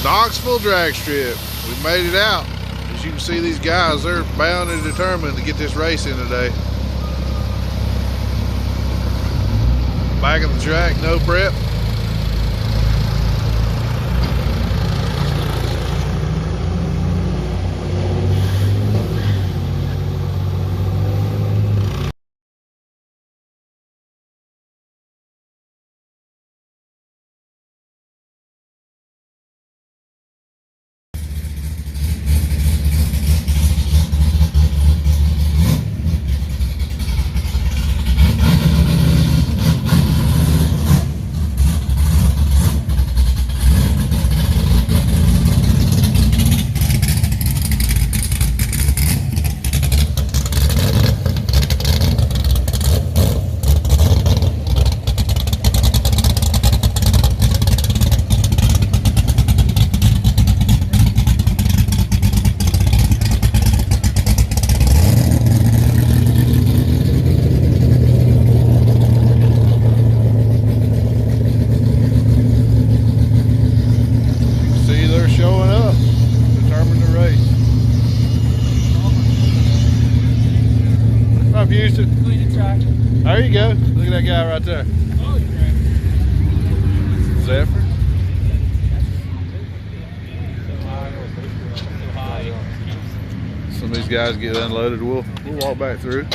Knoxville drag strip. We made it out. As you can see, these guys, they're bound and determined to get this race in today. Back at the track, no prep. Showing up, determined to race. What's up, Houston? Clean the track. There you go. Look at that guy right there. Oh, you're right. Zephyr. Some of these guys get unloaded. We'll walk back through.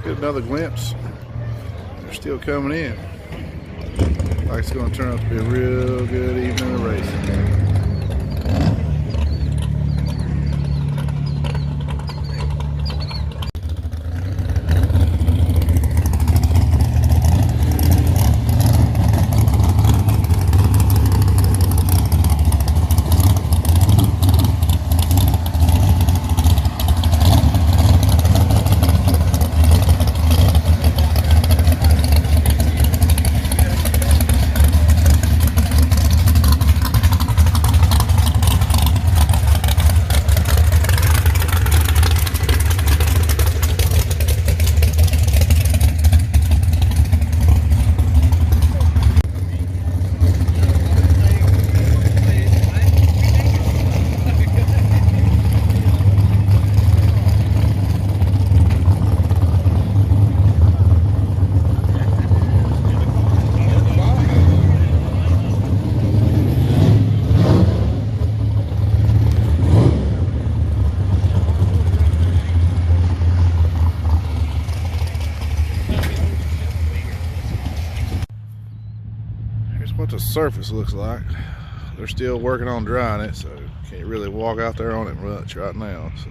Get another glimpse. They're still coming in. Like it's going to turn out to be a real good evening of racing. What the surface looks like. They're still working on drying it, so can't really walk out there on it much right now. So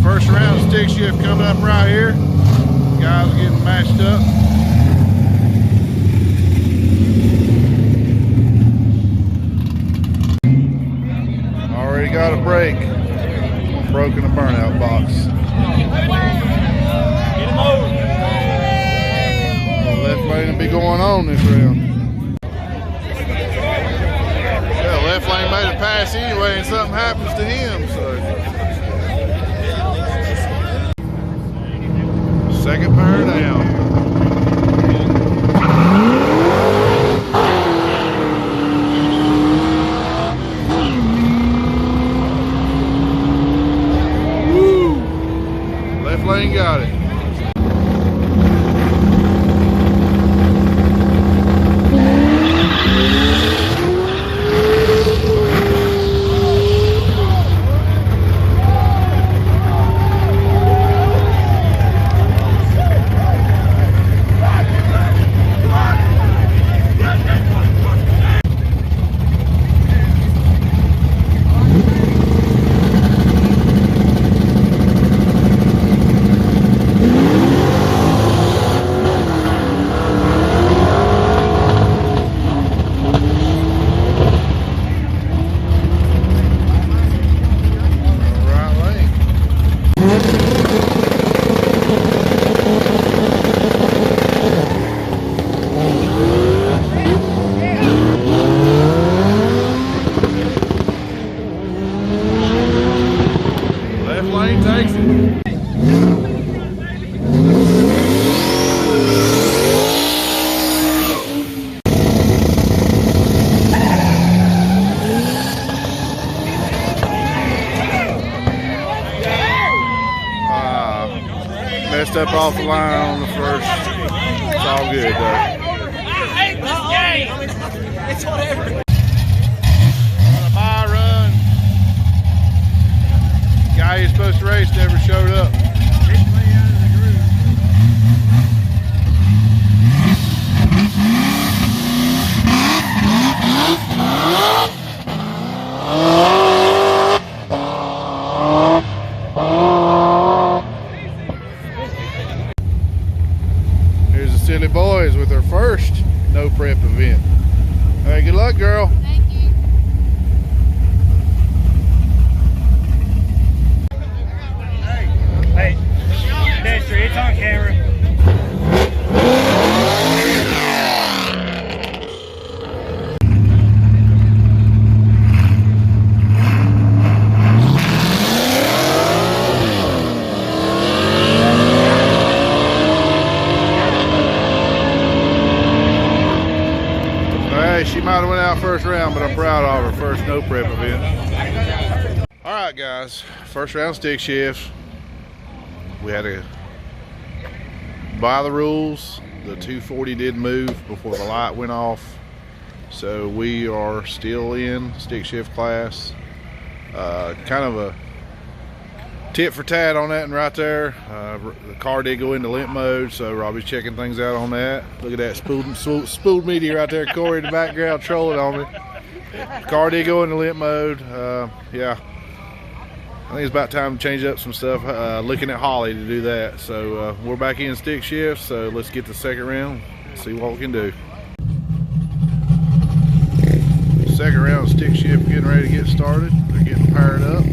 first round stick shift coming up right here. Guys are getting matched up. Already got a break. Broken a burnout box. Left lane will be going on this round. Yeah, left lane made a pass anyway and something happens to him, so. Second pair down. Woo! Left lane got it. messed up off the line on the first. It's all good though. I hate this game. It's whatever. Bye run. Guy you're supposed to race never showed up. Here's the Silly Boys with their first no prep event. All right, good luck, girl. Thank you. Hey, Dexter, it's on camera. She might have went out first round, but I'm proud of her first no prep event. All right, guys, first round stick shifts. We had to by the rules. The 240 did move before the light went off, so we are still in stick shift class. Kind of a tit for tat on that one right there. The car did go into limp mode, so Robbie's checking things out on that. Look at that spooled media right there, Corey in the background trolling on me. The car did go into limp mode. Yeah, I think it's about time to change up some stuff. Looking at Holly to do that. So we're back in stick shift, so let's get the second round, see what we can do. Second round of stick shift getting ready to get started. They're getting fired up.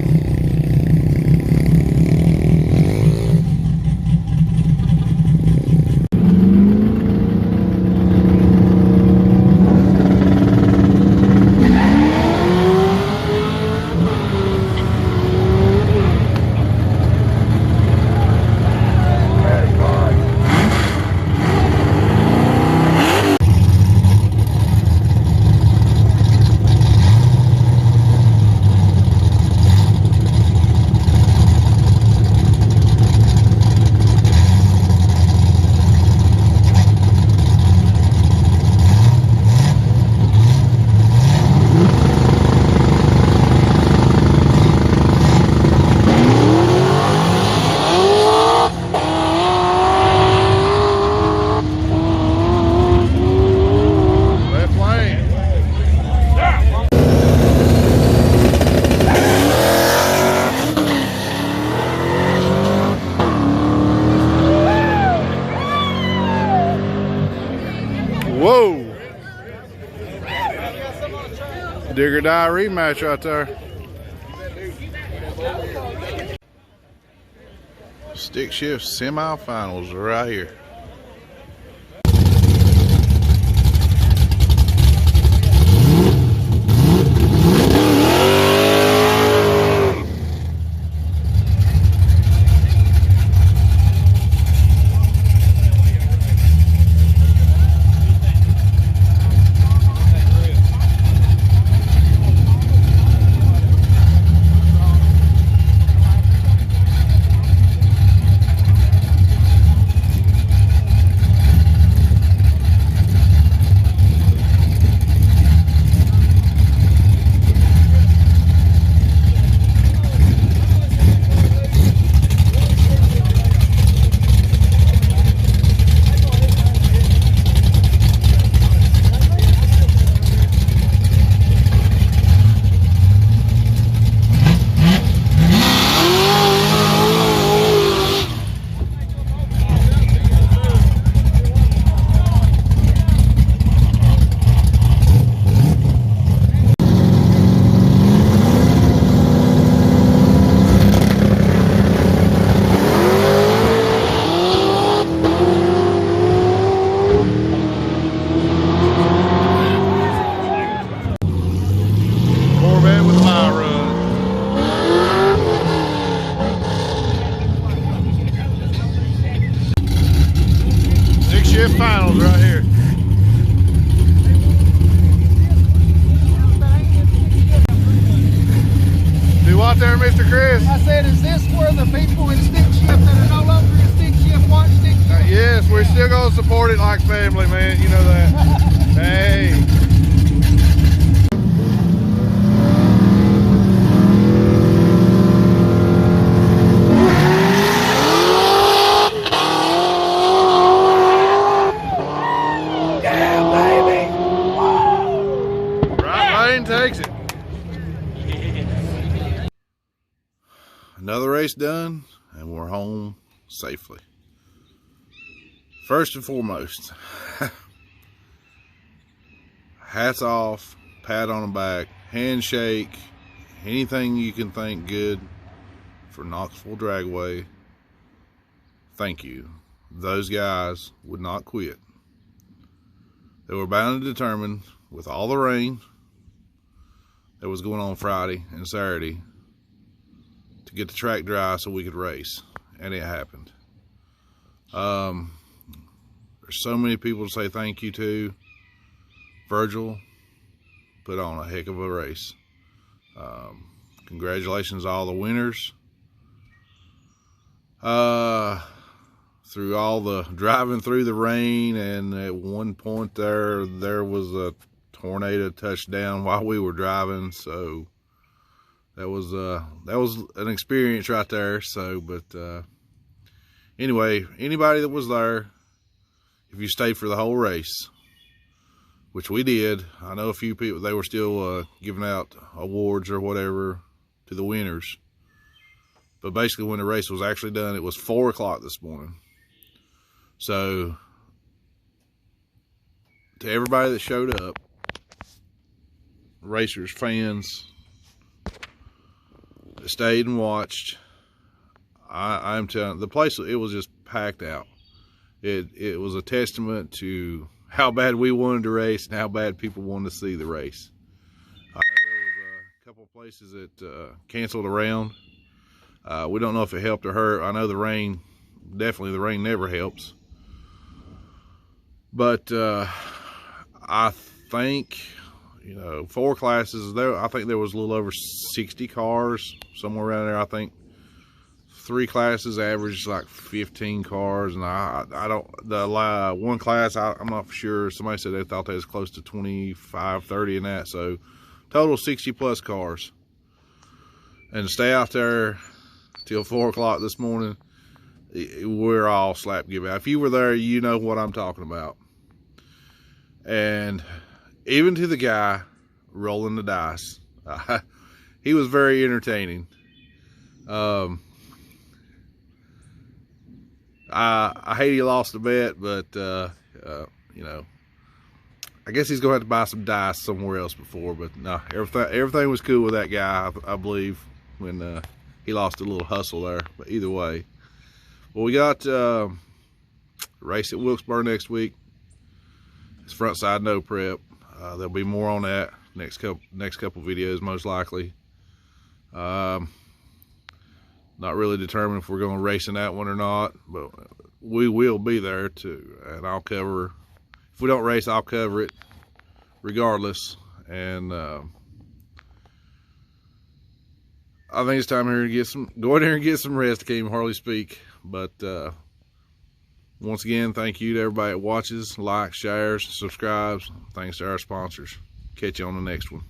Whoa! Dig or die rematch right there. Stick shift semifinals are right here. Shift finals right here. Do what there, Mr. Chris? I said, is this where the people in stick shift that are no longer in stick shift watched it. Yes, we're still gonna support it like family, man. You know that. Hey. Yeah, baby. Right lane takes it. Another race done, and we're home safely. First and foremost, hats off, pat on the back, handshake, anything you can think good for Knoxville Dragway. Thank you. Those guys would not quit. They were bound and determined, with all the rain that was going on Friday and Saturday, to get the track dry so we could race, and it happened. There's so many people to say thank you to. Virgil put on a heck of a race. Congratulations to all the winners. Through all the driving through the rain, and at one point there was a tornado touchdown while we were driving, so that was an experience right there. So, but anyway, anybody that was there, if you stayed for the whole race, which we did, I know a few people, they were still giving out awards or whatever to the winners. But basically, when the race was actually done, it was 4 o'clock this morning. So, to everybody that showed up, racers, fans that stayed and watched, I'm telling you, the place, it was just packed out. It was a testament to how bad we wanted to race and how bad people wanted to see the race. I know there was a couple of places that canceled around. We don't know if it helped or hurt. I know the rain, definitely the rain never helps. But I think, 4 classes there. I think there was a little over 60 cars, somewhere around there. I think 3 classes averaged like 15 cars, and I don't, the one class, I'm not for sure. Somebody said they thought they was close to 25, 30 in that. So total 60 plus cars. And to stay out there till 4 o'clock this morning, we're all slap give out. If you were there, you know what I'm talking about. And even to the guy rolling the dice, he was very entertaining. I hate he lost the bet, but I guess he's gonna have to buy some dice somewhere else before. But no, everything was cool with that guy, I believe, when he lost a little hustle there. But either way, well, we got race at Wilkesboro next week. It's front side no prep. There'll be more on that next couple videos, most likely. Not really determined if we're going to race in that one or not, but we will be there too, and I'll cover. If we don't race, I'll cover it regardless. And I think it's time here to go in here and get some rest. I can't even hardly speak. But once again, thank you to everybody that watches, likes, shares, subscribes. Thanks to our sponsors. Catch you on the next one.